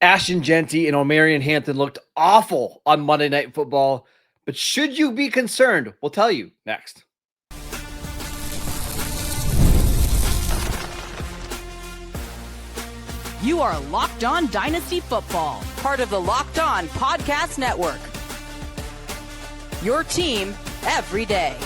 Ashton Jeanty and Omarion Hampton looked awful on Monday Night Football, but should you be concerned? We'll tell you next. You are Locked On Dynasty Football, part of the Locked On Podcast Network. Your team every day.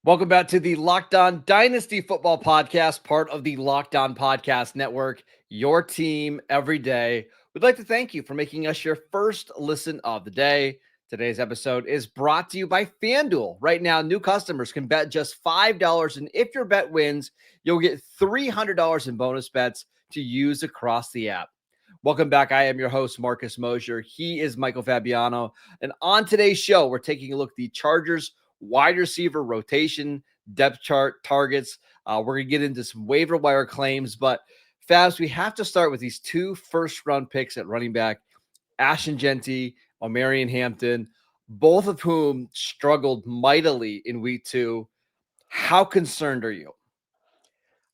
Welcome back to the Locked On Dynasty Football Podcast, part of the Locked On Podcast Network, your team every day. We'd like to thank you for making us your first listen of the day. Today's episode is brought to you by FanDuel. Right now, new customers can bet just $5, and if your bet wins, you'll get $300 in bonus bets to use across the app. Welcome back. I am your host, Marcus Mosher. He is Michael Fabiano. And on today's show, we're taking a look at the Chargers wide receiver rotation, depth chart, targets. We're going to get into some waiver wire claims, but Fabs, we have to start with these two first-round picks at running back, Ashton Jeanty, Omarion Hampton, both of whom struggled mightily in week 2. How concerned are you?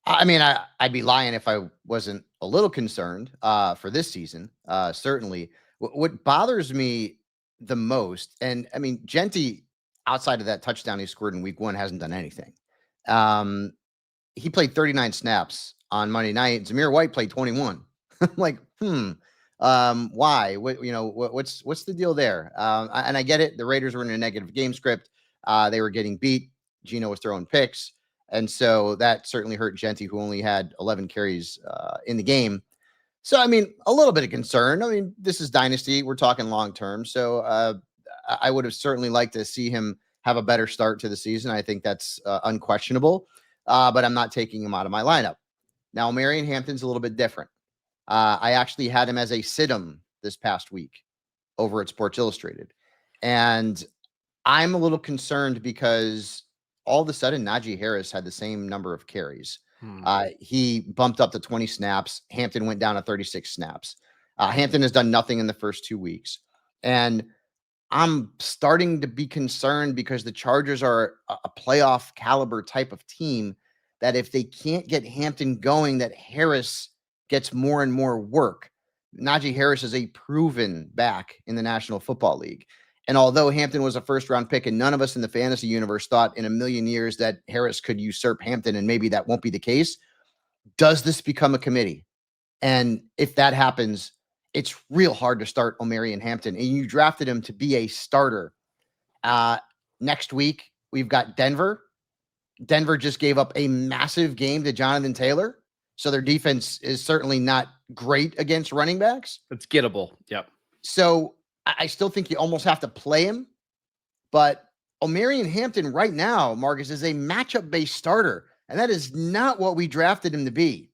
I mean, I'd be lying if I wasn't a little concerned for this season, certainly. What bothers me the most, and I mean, Jeanty, outside of that touchdown he scored in week 1, hasn't done anything. He played 39 snaps on Monday night. Zamir White played 21. I'm like, why? What's the deal there? And I get it. The Raiders were in a negative game script. They were getting beat. Geno was throwing picks. And so that certainly hurt Jeanty, who only had 11 carries in the game. So, I mean, a little bit of concern. I mean, this is Dynasty. We're talking long-term. So I would have certainly liked to see him have a better start to the season. I think that's unquestionable. But I'm not taking him out of my lineup. Now, Omarion Hampton's a little bit different. I actually had him as a sit-em this past week over at Sports Illustrated. And I'm a little concerned because all of a sudden Najee Harris had the same number of carries. He bumped up to 20 snaps. Hampton went down to 36 snaps. Hampton has done nothing in the first 2 weeks. And I'm starting to be concerned because the Chargers are a playoff caliber type of team that if they can't get Hampton going, that Harris gets more and more work. Najee Harris is a proven back in the National Football League. And although Hampton was a first-round pick and none of us in the fantasy universe thought in a million years that Harris could usurp Hampton, and maybe that won't be the case, does this become a committee? And if that happens, it's real hard to start Omarion Hampton. And you drafted him to be a starter. Next week, we've got Denver. Denver just gave up a massive game to Jonathan Taylor. So their defense is certainly not great against running backs. It's gettable. Yep. So I still think you almost have to play him. But Omarion Hampton right now, Marcus, is a matchup-based starter. And that is not what we drafted him to be.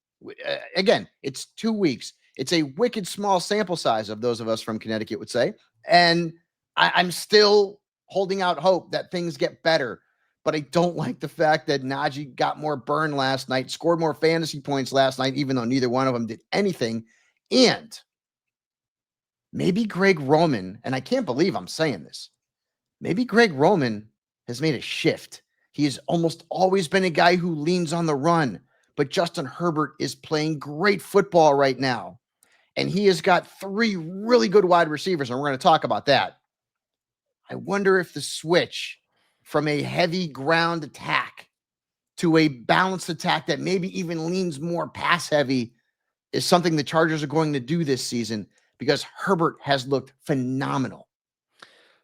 Again, it's 2 weeks. It's a wicked small sample size, of those of us from Connecticut would say. And I'm still holding out hope that things get better. But I don't like the fact that Najee got more burn last night, scored more fantasy points last night, even though neither one of them did anything. And maybe Greg Roman, and I can't believe I'm saying this, maybe Greg Roman has made a shift. He has almost always been a guy who leans on the run, but Justin Herbert is playing great football right now. And he has got 3 really good wide receivers, and we're going to talk about that. I wonder if the switch from a heavy ground attack to a balanced attack that maybe even leans more pass heavy is something the Chargers are going to do this season, because Herbert has looked phenomenal.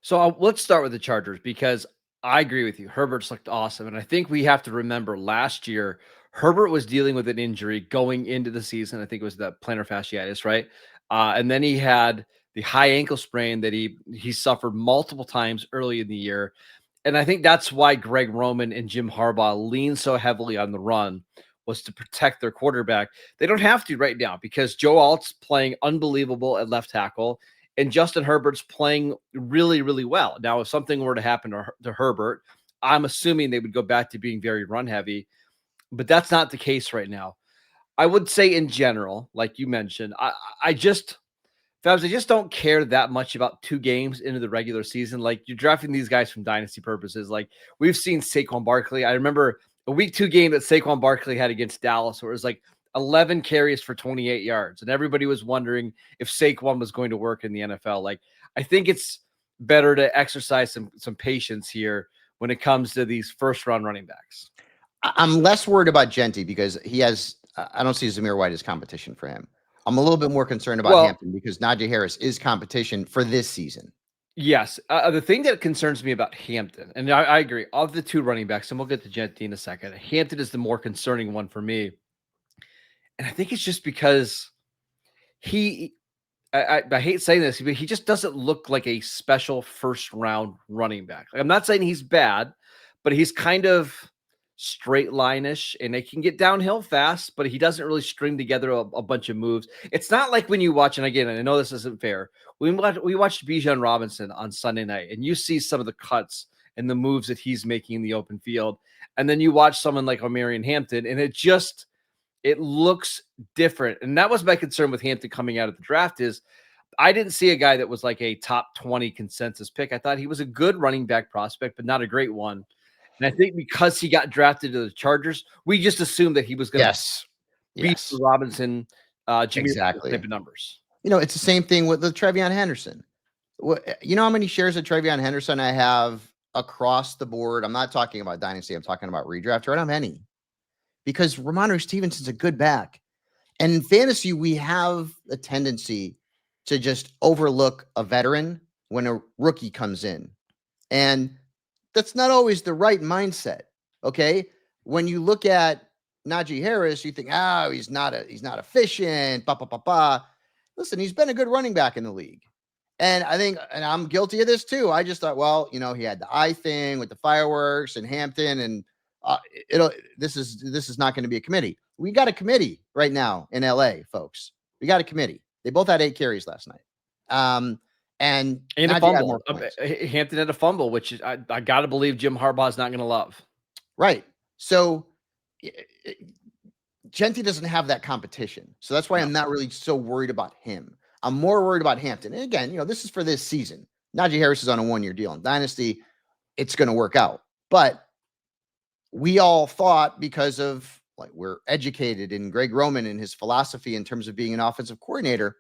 So let's start with the Chargers, because I agree with you. Herbert's looked awesome. And I think we have to remember last year, Herbert was dealing with an injury going into the season. I think it was the plantar fasciitis, right? And then he had the high ankle sprain that he suffered multiple times early in the year. And I think that's why Greg Roman and Jim Harbaugh lean so heavily on the run, was to protect their quarterback. They don't have to right now because Joe Alt's playing unbelievable at left tackle and Justin Herbert's playing really, really well. Now, if something were to happen to Herbert, I'm assuming they would go back to being very run heavy, but that's not the case right now. I would say in general, like you mentioned, I just don't care that much about 2 games into the regular season. Like, you're drafting these guys from dynasty purposes. Like, we've seen Saquon Barkley. I remember a week 2 game that Saquon Barkley had against Dallas, where it was like 11 carries for 28 yards. And everybody was wondering if Saquon was going to work in the NFL. Like, I think it's better to exercise some patience here when it comes to these first round running backs. I'm less worried about Jeanty because I don't see Zamir White as competition for him. I'm a little bit more concerned about Hampton because Najee Harris is competition for this season. Yes. The thing that concerns me about Hampton, and I agree, of the 2 running backs, and we'll get to Jeanty in a second, Hampton is the more concerning one for me. And I think it's just because I hate saying this, but he just doesn't look like a special first round running back. Like, I'm not saying he's bad, but he's kind of straight line-ish and it can get downhill fast, but he doesn't really string together a bunch of moves. It's not like when you watch, and again, I know this isn't fair. We watched Bijan Robinson on Sunday night, and you see some of the cuts and the moves that he's making in the open field. And then you watch someone like Omarion Hampton, and it looks different. And that was my concern with Hampton coming out of the draft is I didn't see a guy that was like a top 20 consensus pick. I thought he was a good running back prospect, but not a great one. And I think because he got drafted to the Chargers, we just assumed that he was going to beat the Robinson, exactly type of numbers. It's the same thing with the TreVeyon Henderson. You know how many shares of TreVeyon Henderson I have across the board? I'm not talking about Dynasty. I'm talking about redraft. I don't have any. Because Ramondre Stevenson's a good back. And in fantasy, we have a tendency to just overlook a veteran when a rookie comes in. And that's not always the right mindset. Okay. When you look at Najee Harris, you think, he's not efficient. Listen, he's been a good running back in the league. And I think, and I'm guilty of this too. I just thought, he had the eye thing with the fireworks and Hampton, and this is not going to be a committee. We got a committee right now in LA, folks. We got a committee. They both had 8 carries last night. And a fumble. Hampton had a fumble, which I got to believe Jim Harbaugh's not going to love. Right. So Jeanty doesn't have that competition. So that's why I'm not really so worried about him. I'm more worried about Hampton. And again, this is for this season. Najee Harris is on a 1-year deal. In Dynasty, it's going to work out. But we all thought, because of we're educated in Greg Roman and his philosophy in terms of being an offensive coordinator.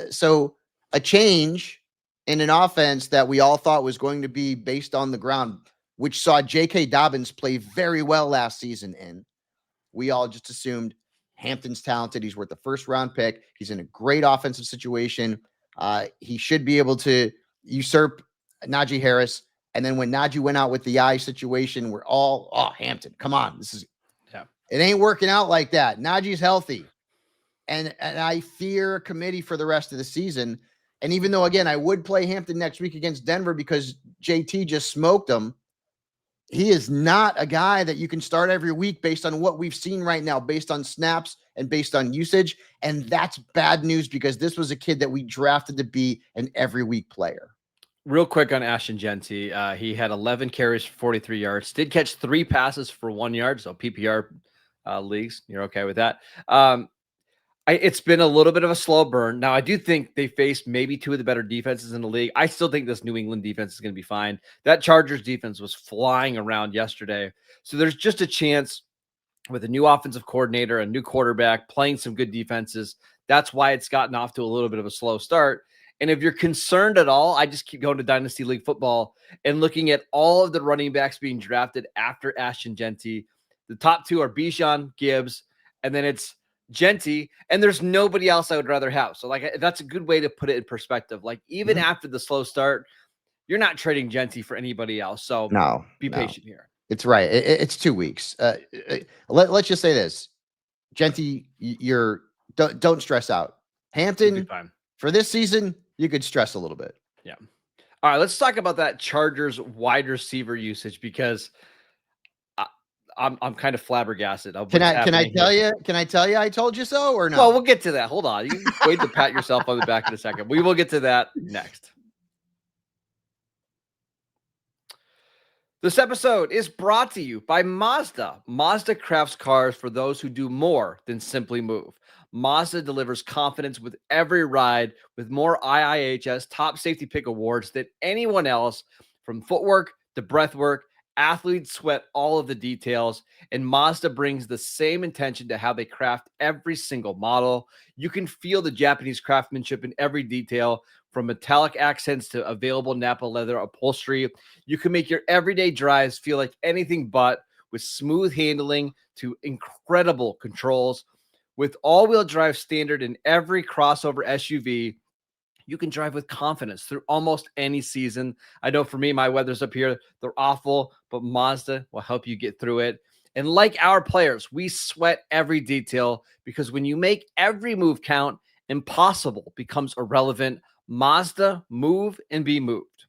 So a change in an offense that we all thought was going to be based on the ground, which saw J.K. Dobbins play very well last season we all just assumed Hampton's talented. He's worth the first round pick. He's in a great offensive situation. He should be able to usurp Najee Harris. And then when Najee went out with the eye situation, we're all, Hampton, come on. It ain't working out like that. Najee's healthy. And I fear a committee for the rest of the season. And even though, again, I would play Hampton next week against Denver because JT just smoked him, he is not a guy that you can start every week based on what we've seen right now, based on snaps and based on usage. And that's bad news because this was a kid that we drafted to be an every week player. Real quick on Ashton Jeanty. He had 11 carries for 43 yards, did catch 3 passes for 1 yard. So PPR leagues, you're okay with that. It's been a little bit of a slow burn. Now, I do think they faced maybe 2 of the better defenses in the league. I still think this New England defense is going to be fine. That Chargers defense was flying around yesterday. So there's just a chance with a new offensive coordinator, a new quarterback, playing some good defenses. That's why it's gotten off to a little bit of a slow start. And if you're concerned at all, I just keep going to Dynasty League football and looking at all of the running backs being drafted after Ashton Jeanty. The top 2 are Bijan, Gibbs, and then it's Jeanty, and there's nobody else I would rather have. So that's a good way to put it in perspective. Even after the slow start, you're not trading Jeanty for anybody else. So be patient here. It's right. It's 2 weeks. Let's just say this. Jeanty, don't stress out. Hampton, for this season, you could stress a little bit. Yeah. All right, let's talk about that Chargers wide receiver usage because I'm kind of flabbergasted. Can I tell you I told you so or no? Well, we'll get to that. Hold on. You can wait to pat yourself on the back in a second. We will get to that next. This episode is brought to you by Mazda. Mazda crafts cars for those who do more than simply move. Mazda delivers confidence with every ride with more IIHS top safety pick awards than anyone else, from footwork to breathwork Athletes sweat all of the details, and Mazda brings the same intention to how they craft every single model. You can feel the Japanese craftsmanship in every detail, from metallic accents to available Napa leather upholstery. You can make your everyday drives feel like anything but, with smooth handling to incredible controls. With all-wheel drive standard in every crossover SUV, you can drive with confidence through almost any season. I know for me, my weather's up here, they're awful, but Mazda will help you get through it. And like our players, we sweat every detail, because when you make every move count, impossible becomes irrelevant. Mazda, move and be moved.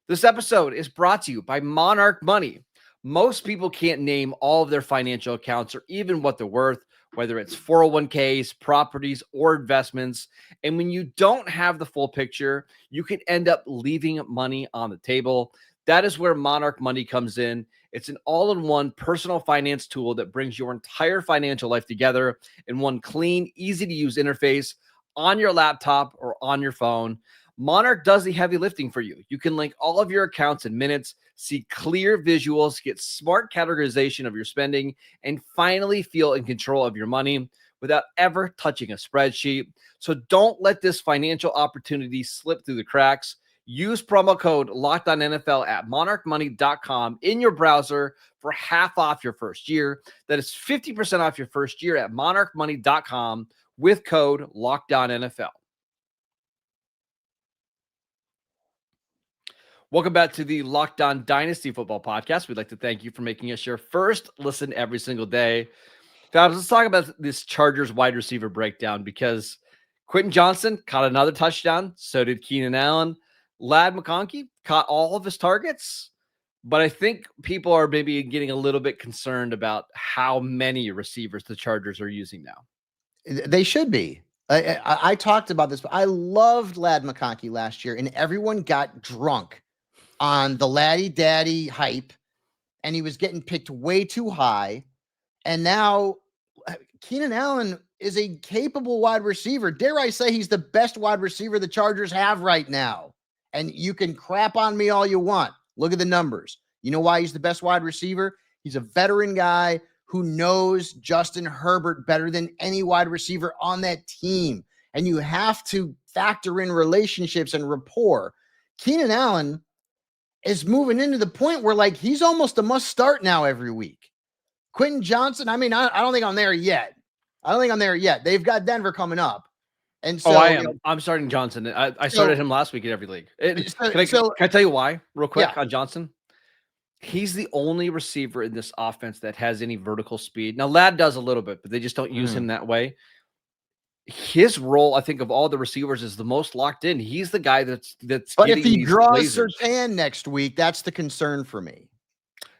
This episode is brought to you by Monarch Money. Most people can't name all of their financial accounts or even what they're worth, whether it's 401ks, properties, or investments. And when you don't have the full picture, you can end up leaving money on the table. That is where Monarch Money comes in. It's an all-in-one personal finance tool that brings your entire financial life together in one clean, easy-to-use interface on your laptop or on your phone. Monarch does the heavy lifting for you. You can link all of your accounts in minutes, see clear visuals, get smart categorization of your spending, and finally feel in control of your money without ever touching a spreadsheet. So don't let this financial opportunity slip through the cracks. Use promo code LOCKEDONNFL at monarchmoney.com in your browser for half off your first year. That is 50% off your first year at monarchmoney.com with code LOCKEDONNFL. Welcome back to the Locked On Dynasty Football Podcast. We'd like to thank you for making us your first listen every single day. Fabs, let's talk about this Chargers wide receiver breakdown, because Quentin Johnston caught another touchdown. So did Keenan Allen. Ladd McConkey caught all of his targets. But I think people are maybe getting a little bit concerned about how many receivers the Chargers are using now. They should be. I talked about this, but I loved Ladd McConkey last year, and everyone got drunk on the laddie daddy hype, and he was getting picked way too high. And now Keenan Allen is a capable wide receiver. Dare I say he's the best wide receiver the Chargers have right now. And you can crap on me all you want. Look at the numbers. You know why he's the best wide receiver? He's a veteran guy who knows Justin Herbert better than any wide receiver on that team. And you have to factor in relationships and rapport. Keenan Allen is moving into the point where, like, he's almost a must start now every week. Quentin Johnston, I mean, I don't think I'm there yet. They've got Denver coming up. And so I am. I'm starting Johnson. I started him last week in every league. Can I tell you why real quick on Johnson? He's the only receiver in this offense that has any vertical speed. Now, Ladd does a little bit, but they just don't use him that way. His role, I think, of all the receivers is the most locked in. He's the guy that's. But if he draws Surtain next week, that's the concern for me.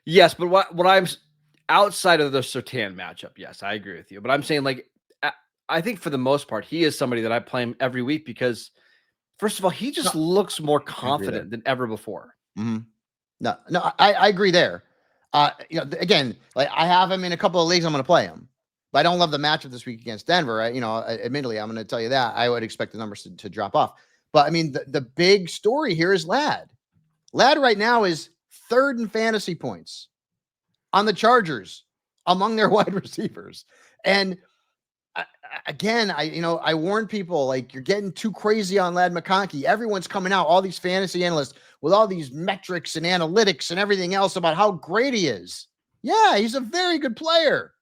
Yes, but what I'm outside of the Surtain matchup, yes, I agree with you. But I'm saying, like, I think for the most part, he is somebody that I play him every week because, first of all, he just looks more confident than ever before. Mm-hmm. No, I agree there. Again, like, I have him in a couple of leagues. I'm going to play him. But I don't love the matchup this week against Denver. Admittedly, I'm going to tell you that. I would expect the numbers to drop off. But, I mean, the big story here is Ladd. Ladd right now is third in fantasy points on the Chargers among their wide receivers. And, I warn people, like, you're getting too crazy on Ladd McConkey. Everyone's coming out, all these fantasy analysts, with all these metrics and analytics and everything else about how great he is. Yeah, he's a very good player.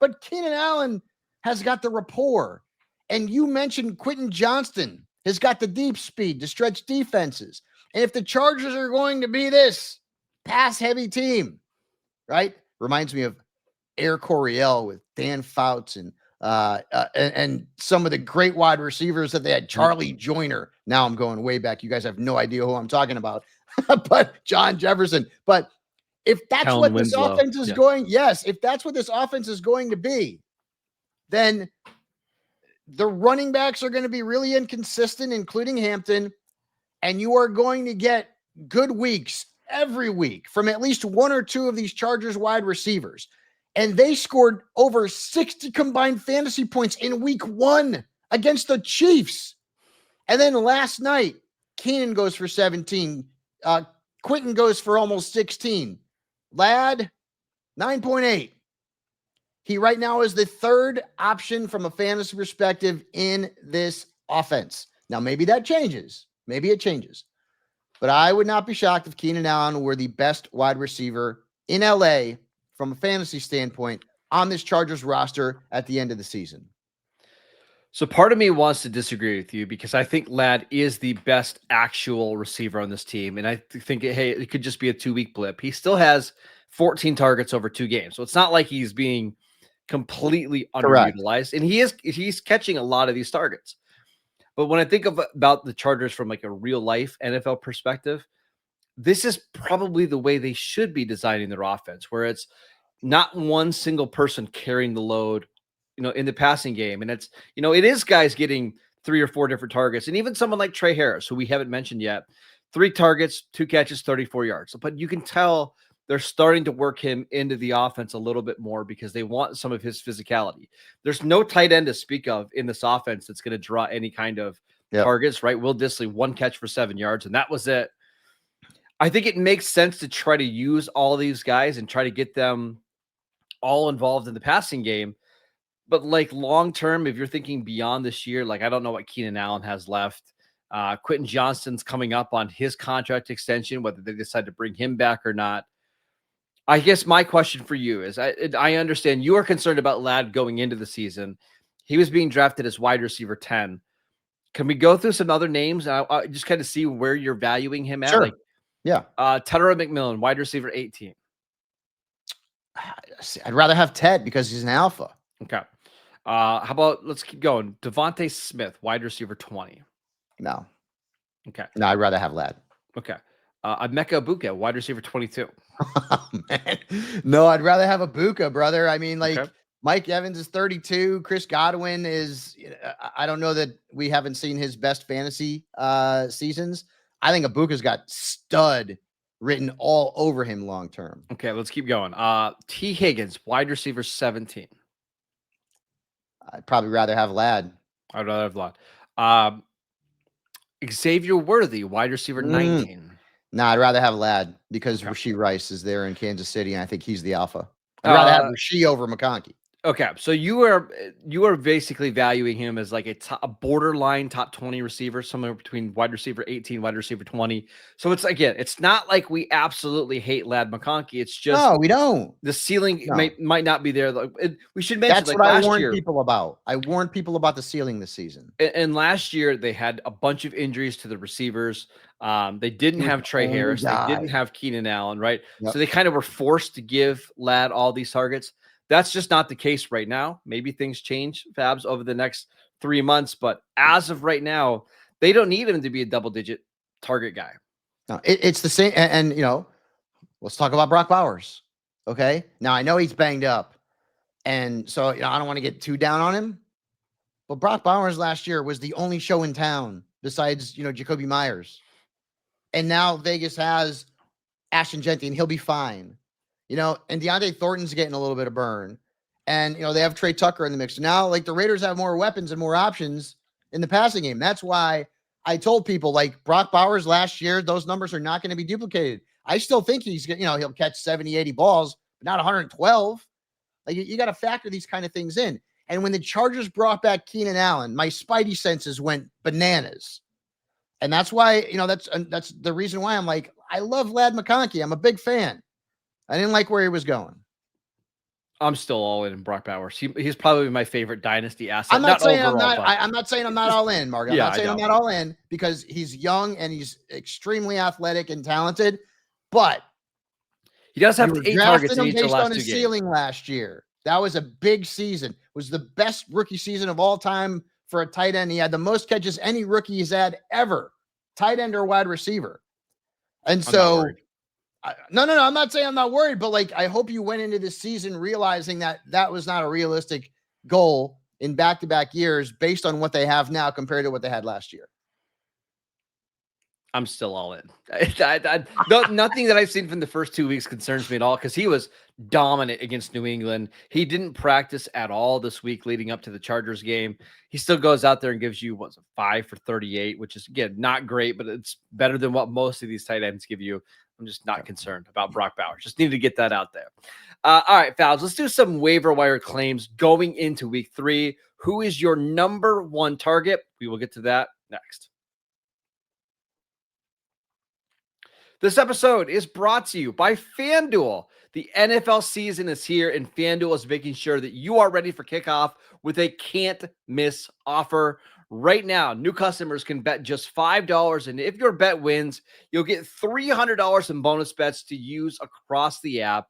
But Keenan Allen has got the rapport. And you mentioned Quentin Johnston has got the deep speed to stretch defenses. And if the Chargers are going to be this pass-heavy team, right? Reminds me of Air Coryell with Dan Fouts and some of the great wide receivers that they had. Charlie Joyner. Now I'm going way back. You guys have no idea who I'm talking about. But John Jefferson. But if that's Kellen what Winslow. this offense is going, if that's what this offense is going to be, then the running backs are going to be really inconsistent, including Hampton, and you are going to get good weeks every week from at least one or two of these Chargers wide receivers. And they scored over 60 combined fantasy points in week 1 against the Chiefs. And then last night, Keenan goes for 17. Quentin goes for almost 16. Ladd, 9.8. He right now is the third option from a fantasy perspective in this offense. Now, maybe that changes. Maybe it changes. But I would not be shocked if Keenan Allen were the best wide receiver in LA from a fantasy standpoint on this Chargers roster at the end of the season. So part of me wants to disagree with you because I think Ladd is the best actual receiver on this team. And I think, hey, it could just be a 2-week blip. He still has 14 targets over 2 games. So it's not like he's being completely underutilized. And he's catching a lot of these targets. But when I think about the Chargers from like a real life NFL perspective, this is probably the way they should be designing their offense, where it's not one single person carrying the load, in the passing game. And it's, it is guys getting 3 or 4 different targets. And even someone like Trey Harris, who we haven't mentioned yet, 3 targets, 2 catches, 34 yards. But you can tell they're starting to work him into the offense a little bit more because they want some of his physicality. There's no tight end to speak of in this offense that's going to draw any kind of targets, right? Will Dissly, 1 catch for 7 yards, and that was it. I think it makes sense to try to use all these guys and try to get them all involved in the passing game. But like long-term, if you're thinking beyond this year, like I don't know what Keenan Allen has left. Quentin Johnston's coming up on his contract extension, whether they decide to bring him back or not. I guess my question for you is, I understand you are concerned about Ladd going into the season. He was being drafted as wide receiver 10. Can we go through some other names? I just kind of see where you're valuing him at. Sure. Like, Tedder McMillan, wide receiver 18. I'd rather have Ted because he's an alpha. Okay. How about, let's keep going. Devontae Smith, wide receiver 20. No. Okay. No, I'd rather have Ladd. Okay. Emeka Egbuka, wide receiver 22. Oh, man. No, I'd rather have Egbuka, brother. I mean, like, Okay. Mike Evans is 32. Chris Godwin is, I don't know that we haven't seen his best fantasy seasons. I think Ibuka's got stud written all over him long term. Okay, let's keep going. T. Higgins, wide receiver 17. I'd probably rather have Ladd. I'd rather have Ladd. Xavier Worthy, wide receiver 19. No, I'd rather have Ladd because Rashee Rice is there in Kansas City, and I think he's the alpha. I'd rather have Rashee over McConkey. Okay, so you are basically valuing him as like a borderline top 20 receiver, somewhere between wide receiver 18, wide receiver 20. So it's, again, it's not like we absolutely hate Ladd McConkey. It's just no, we don't. The ceiling might not be there. We should mention that's like what I last warned year, people about. I warned people about the ceiling this season. And last year they had a bunch of injuries to the receivers. They didn't have Trey Harris. They didn't have Keenan Allen, right? Yep. So they kind of were forced to give Ladd all these targets. That's just not the case right now. Maybe things change, Fabs, over the next 3 months. But as of right now, they don't need him to be a double-digit target guy. No, it's the same. And let's talk about Brock Bowers. Okay. Now, I know he's banged up. And so, I don't want to get too down on him. But Brock Bowers last year was the only show in town besides, Jacoby Myers. And now Vegas has Ashton Jeanty, and he'll be fine. And Deontay Thornton's getting a little bit of burn. And, they have Trey Tucker in the mix. Now, like, the Raiders have more weapons and more options in the passing game. That's why I told people, like, Brock Bowers last year, those numbers are not going to be duplicated. I still think he's, he'll catch 70, 80 balls, but not 112. Like, you got to factor these kind of things in. And when the Chargers brought back Keenan Allen, my spidey senses went bananas. And that's why, that's the reason why I'm like, I love Ladd McConkey. I'm a big fan. I didn't like where he was going. I'm still all in Brock Bowers. He's probably my favorite dynasty asset. I'm not saying overall, I'm not saying I'm not all in, Mark. I'm not saying I'm not all in because he's young and he's extremely athletic and talented. But he does have 8 targets in each of the last 2 games. Ceiling last year. That was a big season. It was the best rookie season of all time for a tight end. He had the most catches any rookie has had ever, tight end or wide receiver. And so. No, I'm not saying I'm not worried, but like, I hope you went into this season realizing that that was not a realistic goal in back-to-back years based on what they have now compared to what they had last year. I'm still all in. Nothing that I've seen from the first 2 weeks concerns me at all because he was dominant against New England. He didn't practice at all this week leading up to the Chargers game. He still goes out there and gives you 5 for 38, which is, again, not great, but it's better than what most of these tight ends give you. I'm just not concerned about Brock Bowers. Just need to get that out there. All right, Fouls, let's do some waiver wire claims going into week 3. Who is your number 1 target? We will get to that next. This episode is brought to you by FanDuel. The NFL season is here, and FanDuel is making sure that you are ready for kickoff with a can't-miss offer. Right now, new customers can bet just $5, and if your bet wins, you'll get $300 in bonus bets to use across the app.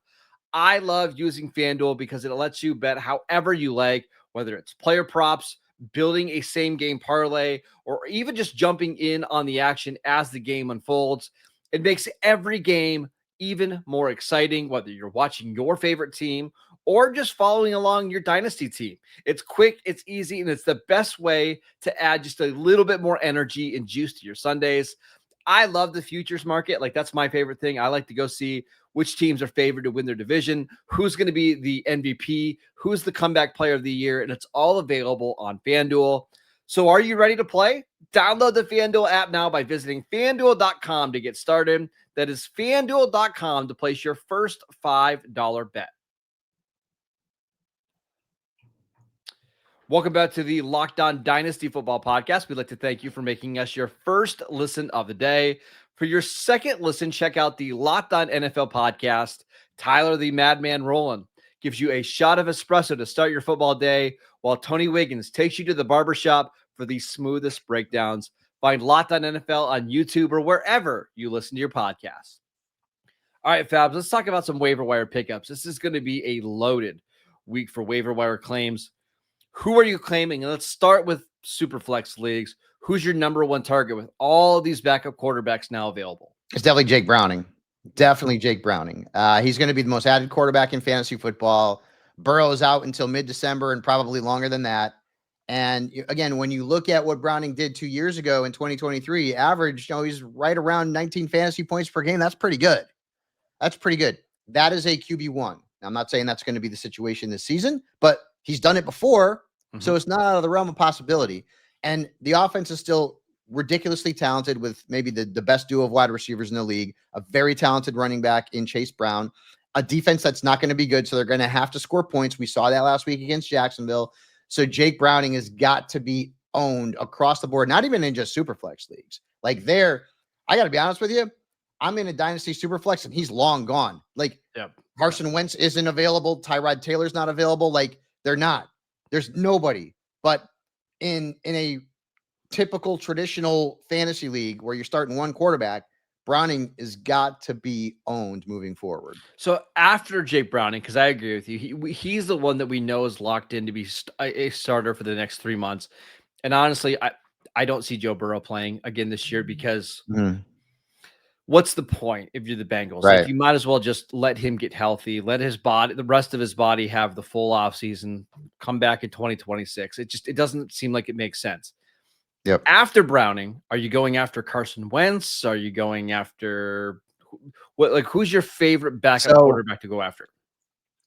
I love using FanDuel because it lets you bet however you like, whether it's player props, building a same-game parlay, or even just jumping in on the action as the game unfolds. It makes every game even more exciting, whether you're watching your favorite team or just following along your Dynasty team. It's quick, it's easy, and it's the best way to add just a little bit more energy and juice to your Sundays. I love the futures market. Like, that's my favorite thing. I like to go see which teams are favored to win their division, who's going to be the MVP, who's the comeback player of the year, and it's all available on FanDuel. So are you ready to play? Download the FanDuel app now by visiting FanDuel.com to get started. That is FanDuel.com to place your first $5 bet. Welcome back to the Locked On Dynasty Football Podcast. We'd like to thank you for making us your first listen of the day. For your second listen, check out the Locked On NFL Podcast. Tyler the Madman Rowland gives you a shot of espresso to start your football day, while Tony Wiggins takes you to the barbershop for the smoothest breakdowns. Find Locked On NFL on YouTube or wherever you listen to your podcasts. All right, Fabs, let's talk about some waiver wire pickups. This is going to be a loaded week for waiver wire claims. Who are you claiming? And let's start with Superflex leagues. Who's your number 1 target with all of these backup quarterbacks now available? It's definitely Jake Browning. Definitely Jake Browning. He's going to be the most added quarterback in fantasy football. Burrow is out until mid-December and probably longer than that. And again, when you look at what Browning did 2 years ago in 2023, average, he's right around 19 fantasy points per game. That's pretty good. That's pretty good. That is a QB1. Now, I'm not saying that's going to be the situation this season, but he's done it before. So it's not out of the realm of possibility. And the offense is still ridiculously talented with maybe the best duo of wide receivers in the league, a very talented running back in Chase Brown, a defense that's not going to be good. So they're going to have to score points. We saw that last week against Jacksonville. So Jake Browning has got to be owned across the board, not even in just Superflex leagues. Like I got to be honest with you. I'm in a Dynasty Superflex and he's long gone. Like Carson Wentz isn't available. Tyrod Taylor's not available. Like they're not. There's nobody. But in a typical traditional fantasy league where you're starting one quarterback, Browning has got to be owned moving forward. So after Jake Browning, because I agree with you, he's the one that we know is locked in to be a starter for the next 3 months. And honestly, I don't see Joe Burrow playing again this year because what's the point if you're the Bengals? Right. Like, you might as well just let him get healthy, let the rest of his body have the full offseason, come back in 2026. It doesn't seem like it makes sense. Yep. After Browning, are you going after Carson Wentz? Are you going after who's your favorite backup quarterback to go after?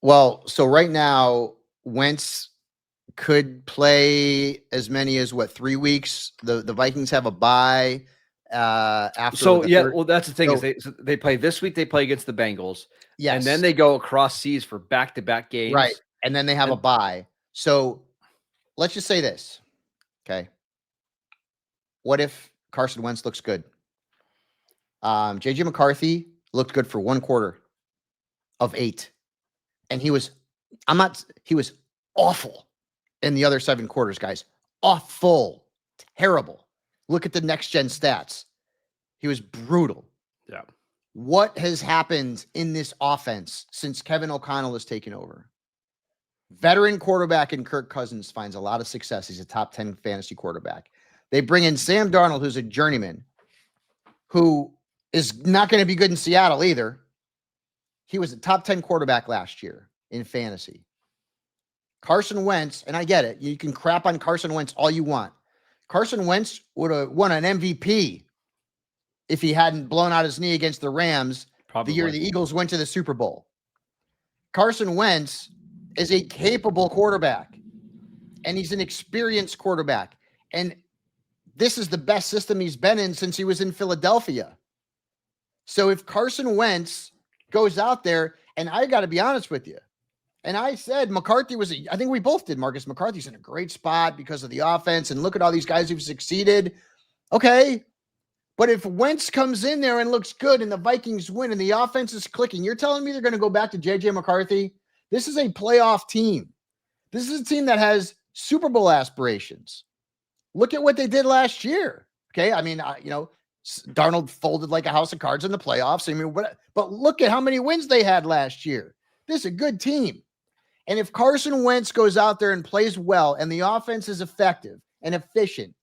Well, so right now, Wentz could play as many as 3 weeks. The Vikings have a bye after. So well, that's the thing is they play this week. They play against the Bengals, and then they go across seas for back-to-back games, right? And then they have a bye. So let's just say this, okay? What if Carson Wentz looks good? JJ McCarthy looked good for 1 quarter of 8. And he was awful in the other 7 quarters, guys. Awful. Terrible. Look at the next gen stats. He was brutal. Yeah. What has happened in this offense since Kevin O'Connell has taken over? Veteran quarterback in Kirk Cousins finds a lot of success. He's a top 10 fantasy quarterback. They bring in Sam Darnold, who's a journeyman, who is not going to be good in Seattle either. He was a top 10 quarterback last year in fantasy. Carson Wentz, and I get it. You can crap on Carson Wentz all you want. Carson Wentz would have won an MVP if he hadn't blown out his knee against the Rams the year the Eagles went to the Super Bowl. Carson Wentz is a capable quarterback, and he's an experienced quarterback. And this is the best system he's been in since he was in Philadelphia. So if Carson Wentz goes out there, and I got to be honest with you, and I said McCarthy I think we both did, Marcus. McCarthy's in a great spot because of the offense, and look at all these guys who've succeeded. Okay. But if Wentz comes in there and looks good and the Vikings win and the offense is clicking, you're telling me they're going to go back to JJ McCarthy? This is a playoff team. This is a team that has Super Bowl aspirations. Look at what they did last year. Okay. I mean, Darnold folded like a house of cards in the playoffs. I mean, but look at how many wins they had last year. This is a good team. And if Carson Wentz goes out there and plays well and the offense is effective and efficient,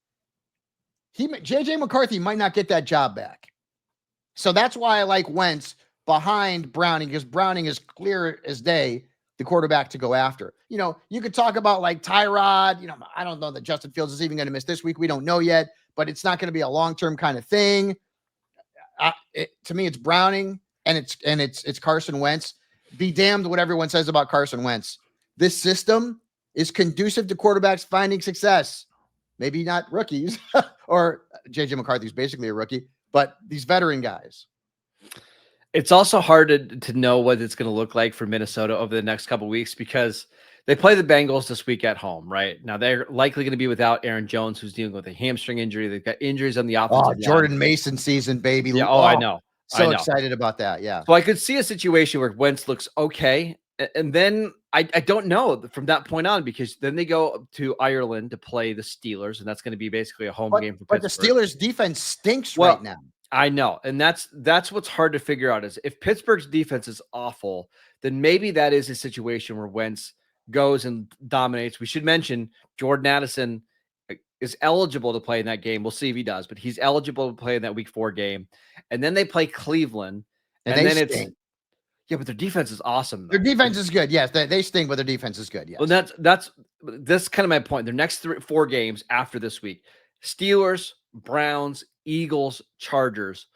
JJ McCarthy might not get that job back. So that's why I like Wentz behind Browning, because Browning is clear as day the quarterback to go after. You could talk about like Tyrod. I don't know that Justin Fields is even going to miss this week. We don't know yet, but it's not going to be a long-term kind of thing. To me, it's Browning and it's Carson Wentz. Be damned what everyone says about Carson Wentz. This system is conducive to quarterbacks finding success. Maybe not rookies, or JJ McCarthy's basically a rookie, but these veteran guys. It's also hard to know what it's going to look like for Minnesota over the next couple of weeks, because they play the Bengals this week at home, right? Now they're likely going to be without Aaron Jones, who's dealing with a hamstring injury. They've got injuries on the offensive line. Jordan Mason season, baby. Yeah, I know. So excited about that. Yeah. So I could see a situation where Wentz looks okay. And then I don't know from that point on, because then they go to Ireland to play the Steelers, and that's going to be basically a home game for Pittsburgh. But the Steelers defense stinks right now. I know. And that's what's hard to figure out, is if Pittsburgh's defense is awful, then maybe that is a situation where Wentz goes and dominates. We should mention Jordan Addison is eligible to play in that game. We'll see if he does, but he's eligible to play in that week 4 game. And then they play Cleveland. And then stink. But their defense is awesome, though. Their defense is good. Yes, they stink, but their defense is good. Yes. Well, that's kind of my point. Their next 4 games after this week: Steelers, Browns, Eagles, Chargers.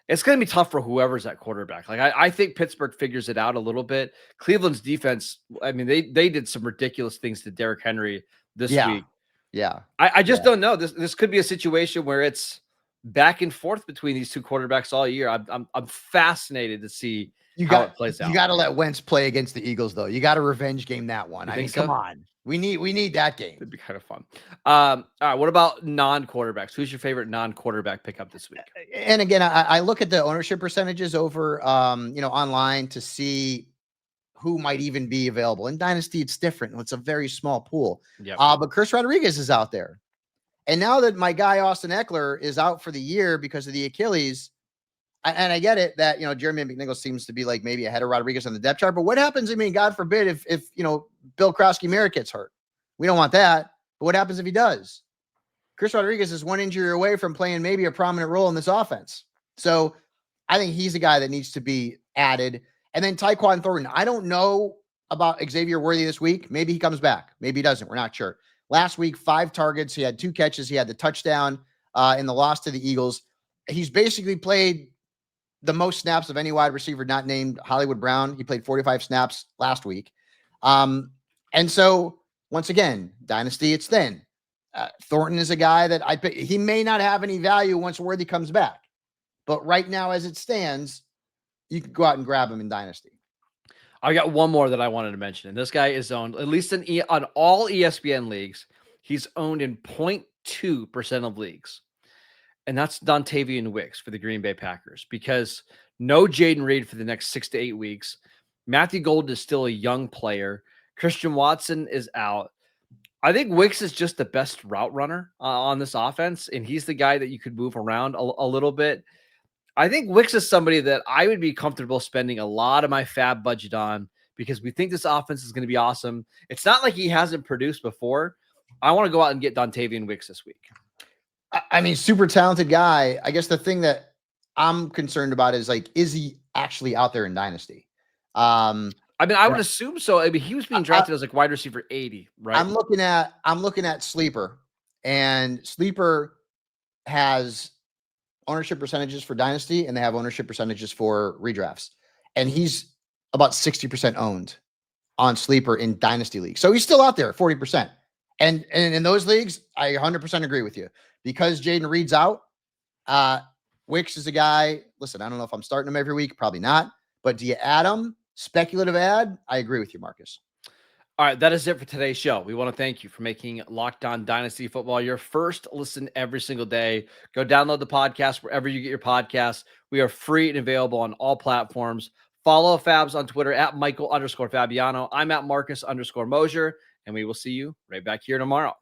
It's going to be tough for whoever's at quarterback. Like I think Pittsburgh figures it out a little bit. Cleveland's defense, I mean, they did some ridiculous things to Derrick Henry this week. Yeah. I just don't know. This could be a situation where it's back and forth between these two quarterbacks all year. I'm fascinated to see how it plays out. You got to let Wentz play against the Eagles, though. You got to revenge game that one. I mean, come on. We need that game. It'd be kind of fun. All right. What about non-quarterbacks? Who's your favorite non-quarterback pickup this week? And again, I look at the ownership percentages over, online to see who might even be available. In Dynasty, it's different. It's a very small pool. Yep. But Chris Rodriguez is out there. And now that my guy, Austin Ekeler, is out for the year because of the Achilles, and I get it that, Jeremy McNichols seems to be like maybe ahead of Rodriguez on the depth chart, but what happens? I mean, God forbid if Bill Krosky-Merritt gets hurt. We don't want that. But what happens if he does? Chris Rodriguez is one injury away from playing maybe a prominent role in this offense. So I think he's a guy that needs to be added. And then Tyquan Thornton. I don't know about Xavier Worthy this week. Maybe he comes back. Maybe he doesn't. We're not sure. Last week, 5 targets. He had 2 catches. He had the touchdown in the loss to the Eagles. He's basically played the most snaps of any wide receiver not named Hollywood Brown. He played 45 snaps last week. And so, once again, Dynasty, it's thin. Thornton is a guy that I pick. He may not have any value once Worthy comes back. But right now, as it stands, you can go out and grab him in Dynasty. I got one more that I wanted to mention. And this guy is owned, at least on all ESPN leagues, he's owned in 0.2% of leagues. And that's Dontavian Wicks for the Green Bay Packers, because no Jaden Reed for the next 6 to 8 weeks. Matthew Golden is still a young player. Christian Watson is out. I think Wicks is just the best route runner on this offense, and he's the guy that you could move around a little bit. I think Wicks is somebody that I would be comfortable spending a lot of my fab budget on, because we think this offense is going to be awesome. It's not like he hasn't produced before. I want to go out and get Dontavian Wicks this week. I mean, super talented guy. I guess the thing that I'm concerned about is, like, is he actually out there in Dynasty? I would assume so. I mean, he was being drafted as like wide receiver 80, right? I'm looking at Sleeper, and Sleeper has ownership percentages for Dynasty, and they have ownership percentages for redrafts. And he's about 60% owned on Sleeper in Dynasty leagues. So he's still out there, 40%. And in those leagues, I 100% agree with you. Because Jaden Reed's out, Wicks is a guy. Listen, I don't know if I'm starting him every week. Probably not. But do you add him? Speculative ad? I agree with you, Marcus. All right, that is it for today's show. We want to thank you for making Locked On Dynasty Football your first listen every single day. Go download the podcast wherever you get your podcasts. We are free and available on all platforms. Follow Fabs on Twitter at Michael_Fabiano. I'm at Marcus_Mosher, and we will see you right back here tomorrow.